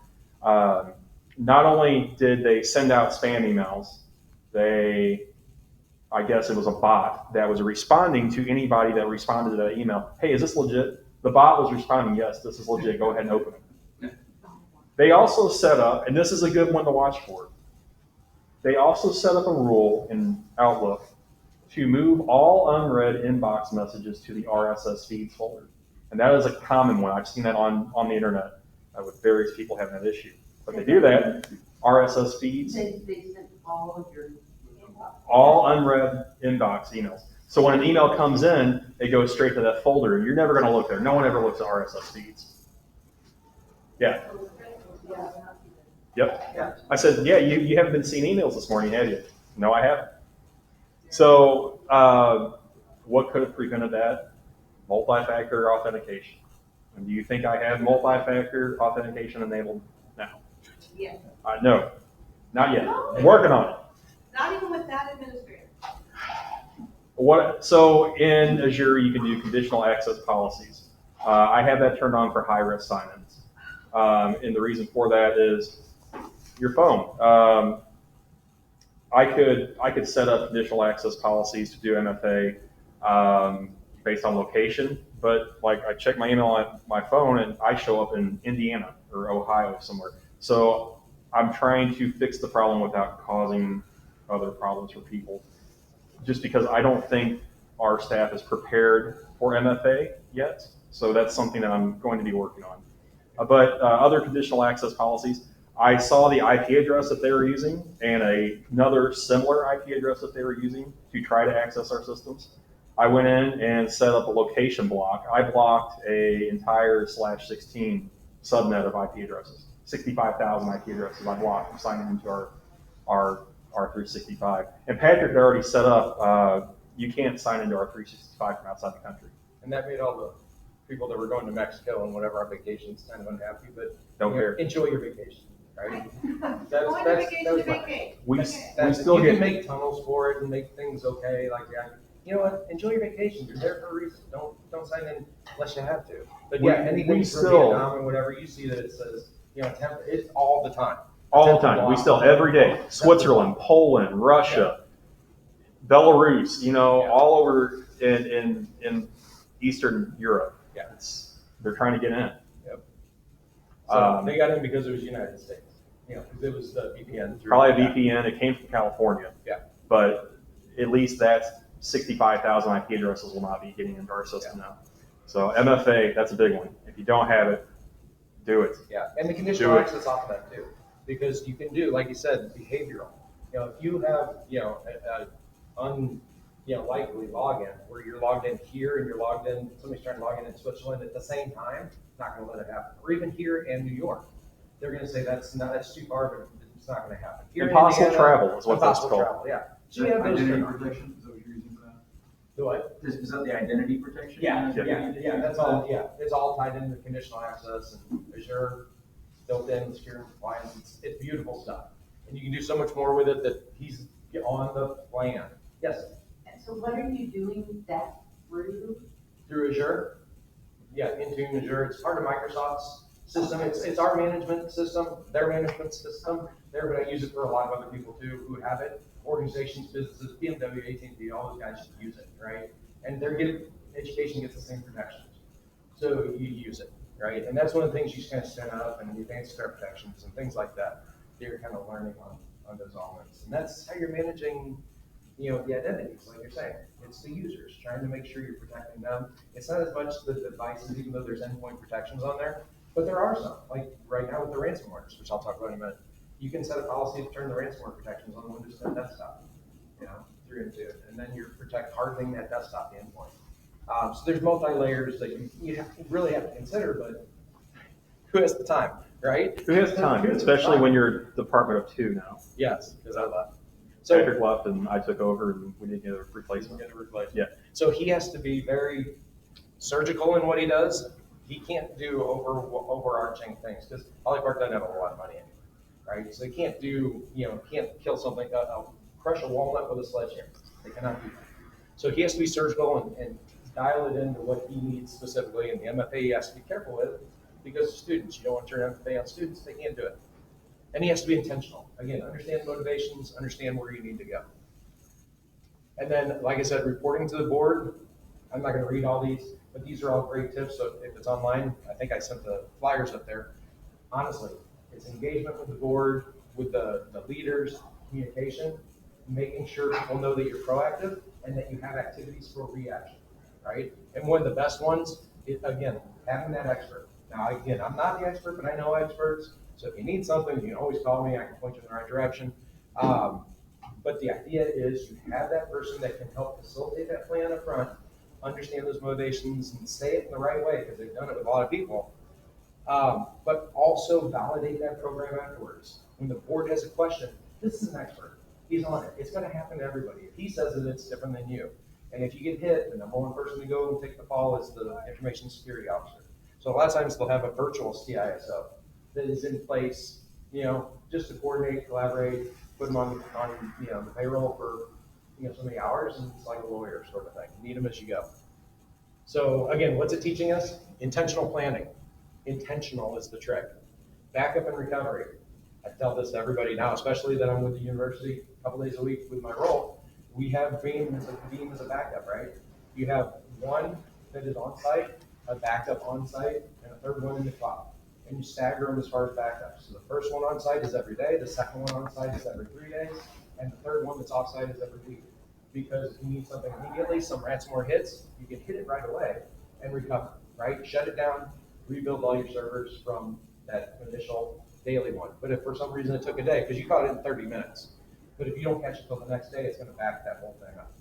Not only did they send out spam emails, I guess it was a bot that was responding to anybody that responded to that email. Hey, is this legit? The bot was responding, yes, this is legit. Go ahead and open it. They also set up, and this is a good one to watch for, they also set up a rule in Outlook to move all unread inbox messages to the RSS feeds folder. And that is a common one. I've seen that on the internet with various people having that issue. But they do that, RSS feeds, They sent all of your inbox. all unread inbox emails. So when an email comes in, it goes straight to that folder, and you're never going to look there. No one ever looks at RSS feeds. Yeah. Yep. Yeah. I said, yeah, you haven't been seeing emails this morning, have you? No, I haven't. So what could have prevented that? Multi-factor authentication. And do you think I have multi-factor authentication enabled now? Yeah. No, not yet. I'm working on it. Not even with that administrator. So in Azure, you can do conditional access policies. I have that turned on for high-risk sign-ins. And the reason for that is your phone. I could set up conditional access policies to do MFA based on location, but like I check my email on my phone and I show up in Indiana or Ohio somewhere. So I'm trying to fix the problem without causing other problems for people, just because I don't think our staff is prepared for MFA yet. So that's something that I'm going to be working on. But other conditional access policies, I saw the IP address that they were using and another similar IP address that they were using to try to access our systems. I went in and set up a location block. I blocked a entire /16 subnet of IP addresses, 65,000 IP addresses I blocked from signing into our 365. And Patrick had already set up, you can't sign into our 365 from outside the country. And that made all the people that were going to Mexico and whatever our vacations kind of unhappy, but Don't care. enjoy your vacation, right? Going to vacation to vacate. We You still can get make tunnels for it and make things okay, like that. You know what? Enjoy your vacation. You're there for a reason. Don't sign in unless you have to. But yeah, We anything from still- Vietnam and whatever you see that it says, it's all the time. all the time. We still every day. Switzerland, Poland, Russia, Belarus. All over in Eastern Europe. Yeah. They're trying to get in. Yep. So they got in because it was United States. Because it was the VPN. Probably a VPN. It came from California. Yeah. But at least that 65,000 IP addresses will not be getting into our system now. So MFA, that's a big one. If you don't have it, do it. Yeah, and the conditional Do it. access off of that too, because you can do, like you said, behavioral. If you have, likely login where you're logged in here and you're logged in, somebody's trying to log in Switzerland at the same time, not going to let it happen. Or even here in New York, they're going to say that's too far, but it's not going to happen. Here in Impossible Indiana, travel is what that's impossible called. travel, yeah. So you have those Identity three. protection, is that what you're using for that? Do what? Is that the identity protection? Yeah, that's all, it's all tied into conditional access and Azure, built-in security compliance, it's beautiful stuff. And you can do so much more with it that he's on the plan. Yes, And so what are you doing that through? through Azure? Yeah, into Azure, it's part of Microsoft's system, it's our management system, their management system. They're gonna use it for a lot of other people too who have it. organizations, businesses, BMW, AT&T, all those guys use it, right? And education gets the same protections. So you use it, right? And that's one of the things you just kind of set up and the advanced threat protections and things like that. You're kind of learning on those elements. And that's how you're managing, the identities, like you're saying. It's the users, trying to make sure you're protecting them. It's not as much the devices, even though there's endpoint protections on there, but there are some, like right now with the ransomwares, which I'll talk about in a minute. You can set a policy to turn the ransomware protections on Windows 10 desktop, through and through, and then you're hardening that desktop, the endpoint. So there's multi-layers that you really have to consider, but who has the time, right? Who has time, especially when you're Department of Two now? Yes, because I left. So Patrick left and I took over and we didn't get a replacement. Yeah. So he has to be very surgical in what he does. He can't do overarching things because Polypark doesn't have a lot of money anyway, right? So they can't do, can't kill something, crush a walnut with a sledgehammer. They cannot do that. So he has to be surgical and dial it into what he needs specifically, and the MFA he has to be careful with because students, you don't want to turn MFA on students, they can't do it. And he has to be intentional. Again, understand motivations, understand where you need to go. And then, like I said, reporting to the board, I'm not going to read all these, but these are all great tips. So if it's online, I think I sent the flyers up there. Honestly, it's engagement with the board, with the leaders, communication, making sure people know that you're proactive and that you have activities for reaction, right? And one of the best ones is, again, having that expert. Now, again, I'm not the expert, but I know experts. So if you need something, you can always call me. I can point you in the right direction. But the idea is you have that person that can help facilitate that plan up front, understand those motivations, and say it in the right way because they've done it with a lot of people. But also validate that program afterwards. When the board has a question, this is an expert. He's on it. It's going to happen to everybody. If he says it, it's different than you. And if you get hit, the number one person to go and take the fall is the information security officer. So a lot of times they'll have a virtual CISO that is in place, just to coordinate, collaborate, put them on the payroll for so many hours, and it's like a lawyer sort of thing. You need them as you go. So again, what's it teaching us? Intentional planning. Intentional is the trick. Backup and recovery. I tell this to everybody now, especially that I'm with the university a couple days a week with my role. We have Veeam as a backup, right? You have one that is on site, a backup on site, and a third one in the cloud. And you stagger them as far as backups. So the first one on site is every day, the second one on site is every 3 days, and the third one that's off site is every week. Because if you need something immediately, some ransomware hits, you can hit it right away and recover, right? Shut it down, rebuild all your servers from that initial daily one. But if for some reason it took a day, because you caught it in 30 minutes, but if you don't catch it till the next day, it's going to back that whole thing up.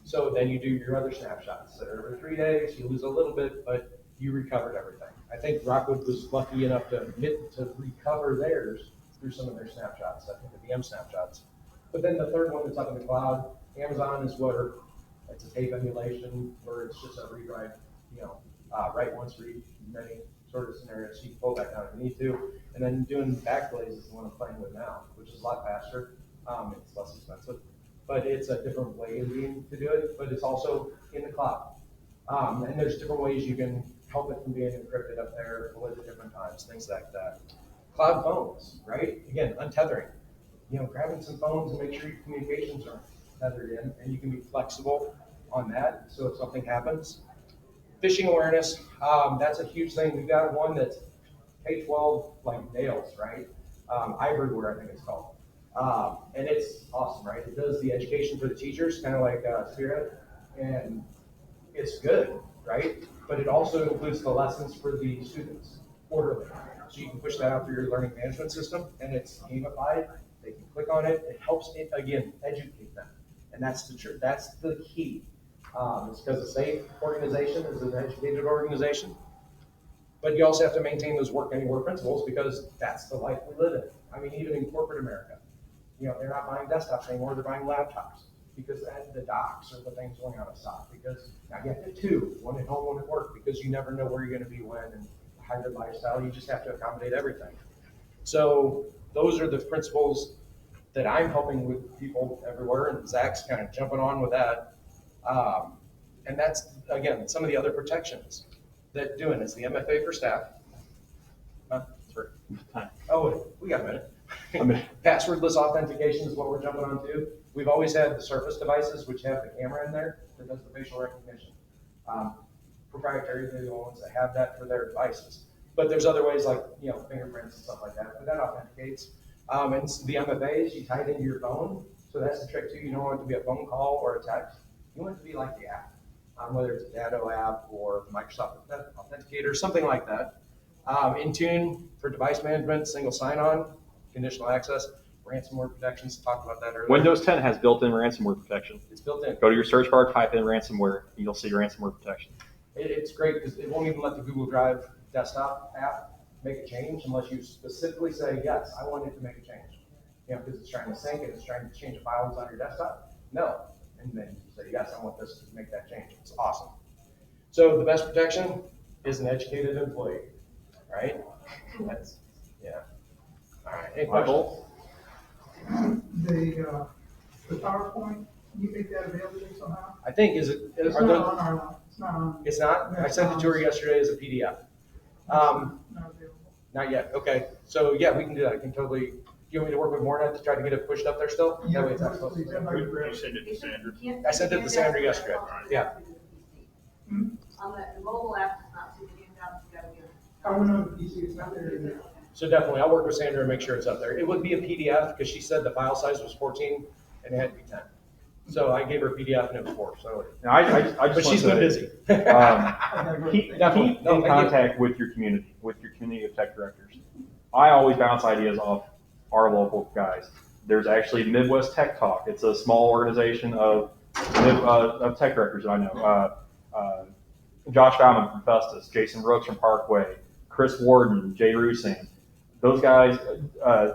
So then you do your other snapshots that are every 3 days, you lose a little bit, but you recovered everything. I think Rockwood was lucky enough to recover theirs through some of their snapshots, I think the VM snapshots. But then the third one that's up in the cloud, Amazon is where it's a tape emulation, where it's just a rewrite, write once, read many sort of scenarios. So you can pull that down if you need to. And then doing Backblaze is the one I'm playing with now, which is a lot faster. It's less expensive, but it's a different way of being to do it, but it's also in the cloud. And there's different ways you can help it from being encrypted up there, pull it at different times, things like that. Cloud phones, right? Again, untethering. Grabbing some phones and make sure your communications are tethered in, and you can be flexible on that. So if something happens, phishing awareness, that's a huge thing. We've got one that's K-12 like nails, right? Ivory-ware, I think it's called. And it's awesome, right? It does the education for the teachers, kind of like Spirit, and it's good, right? But it also includes the lessons for the students quarterly. So you can push that out through your learning management system, and it's gamified. They can click on it. It helps, again, educate them. And that's the key. It's because a safe organization is an educated organization. But you also have to maintain those work anywhere principles because that's the life we live in. I mean, even in corporate America, they're not buying desktops anymore, they're buying laptops because the docks are the things going out of stock. Because now you have two, one at home, one at work, because you never know where you're going to be when, and the hybrid lifestyle, you just have to accommodate everything. So those are the principles that I'm helping with people everywhere, and Zach's kind of jumping on with that. And that's, again, some of the other protections that doing is the MFA for staff. Time. Oh, we got a minute. Passwordless authentication is what we're jumping on to. We've always had the Surface devices, which have the camera in there that does the facial recognition. Proprietary, they're the ones that have that for their devices. But there's other ways like, fingerprints and stuff like that, but that authenticates. And the MFAs, you tie it into your phone. So that's the trick too. You don't want it to be a phone call or a text. You want it to be like the app, whether it's a Datto app or Microsoft Authenticator, something like that. Intune for device management, single sign-on, conditional access, ransomware protections. Talked about that earlier. Windows 10 has built-in ransomware protection. It's built in. Go to your search bar, type in ransomware, and you'll see ransomware protection. It's great because it won't even let the Google Drive desktop app make a change unless you specifically say, yes, I want it to make a change. Because it's trying to sync and it's trying to change the files on your desktop. No. And then you say, yes, I want this to make that change. It's awesome. So the best protection is an educated employee, right? That's, yeah. All right. Any questions? The PowerPoint, you make that available somehow? I think, is it? It's Are not those, on our, it's not on. it's not? I sent it to her yesterday as a PDF. Not available. Not yet. Okay. So yeah, we can do that. I can totally. Do you want me to work with MOREnet to try to get it pushed up there still? Yeah, That way it's not please, supposed to. please, everybody grab You it. send it to Sandra. I sent it to Sandra yesterday. Yeah. Hmm? On the mobile app, it's not sending it out, it's gotta be. I went on the PC, it's not there either. So definitely, I'll work with Sandra and make sure it's up there. It would be a PDF because she said the file size was 14 and it had to be 10. So I gave her a PDF and it was 4. So, Now, I just but she's been want to busy. keep Definitely. in No, thank you. contact with your community of tech directors. I always bounce ideas off our local guys. There's actually Midwest Tech Talk. It's a small organization of tech directors that I know. Josh Bauman from Festus, Jason Brooks from Parkway, Chris Warden, Jay Rusan. Those guys,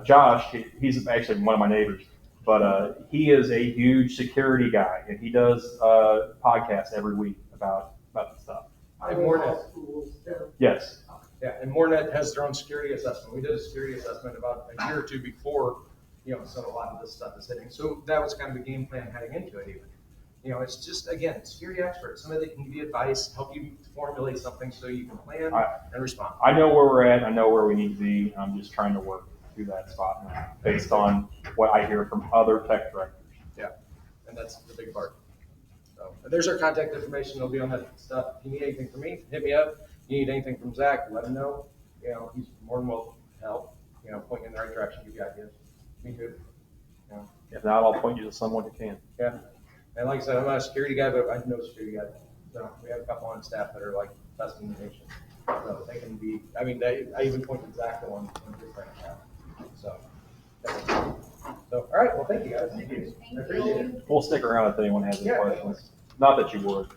Josh, he's actually one of my neighbors, but he is a huge security guy, and he does podcasts every week about this stuff. And MOREnet. Yes. Yeah, and MOREnet has their own security assessment. We did a security assessment about a year or two before, so a lot of this stuff is hitting. So that was kind of the game plan heading into it even. It's just, again, security experts, somebody that can give you advice, help you formulate something so you can plan and respond. I know where we're at. I know where we need to be. I'm just trying to work through that spot now based on what I hear from other tech directors. Yeah, and that's the big part. So there's our contact information. It'll be on that stuff. If you need anything from me, hit me up. You need anything from Zach, let him know. He's more than welcome to help, point you in the right direction, give you ideas. Me too. If not, I'll point you to someone who can. Yeah. And like I said, I'm not a security guy, but I know security guys. So we have a couple on staff that are like best in the nation. So they can be, I even pointed Zach to one his friend had. So, all right, well, thank you guys. Thank you. I appreciate it. We'll stick around if anyone has any Yeah. questions. Not that you would.